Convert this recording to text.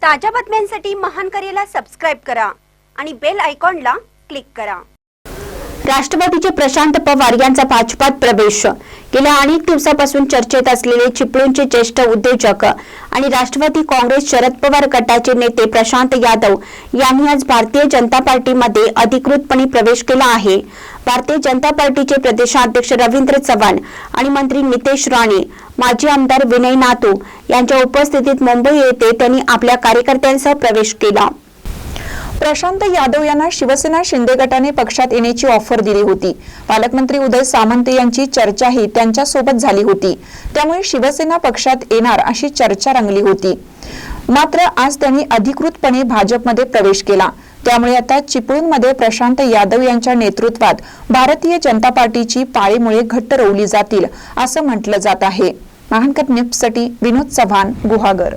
ताज्या बातम्यांसाठी महान करेला सबस्क्राइब करा आणि बेल आयकॉनला क्लिक करा। राष्ट्रवादीचे प्रशांत पवार यांचा भाजपात प्रवेश। गेल्या अनेक दिवसापासून चर्चेत असलेले चिपळूणचे ज्येष्ठ उद्योजक आणि राष्ट्रवादी काँग्रेस शरद पवार गटाचे नेते प्रशांत यादव यांनी आज भारतीय जनता पार्टीमध्ये अधिकृतपणे प्रवेश केला आहे। भारतीय जनता पार्टीचे प्रदेशाध्यक्ष रवींद्र चव्हाण आणि मंत्री नितेश राणे, माजी आमदार विनय नातू यांच्या उपस्थितीत मुंबई येथे त्यांनी आपल्या कार्यकर्त्यांसह प्रवेश केला। प्रशांत यादव यांना शिवसेना शिंदे गटाने पक्षात येण्याची ऑफर दिली होती। पालकमंत्री उदय सामंत यांची चर्चाही त्यांच्या सोबत झाली होती, त्यामुळे शिवसेना पक्षात येणार अशी चर्चा रंगली होती। मात्र आज त्यांनी अधिकृतपणे भाजपमध्ये प्रवेश केला, त्यामुळे आता चिपळूणमध्ये प्रशांत यादव यांच्या नेतृत्वात भारतीय जनता पार्टीची पाळेमुळे घट्ट रोवली जातील असं म्हटलं जात आहे। महानकर न्यूजसाठी विनोद चव्हाण, गुहागर।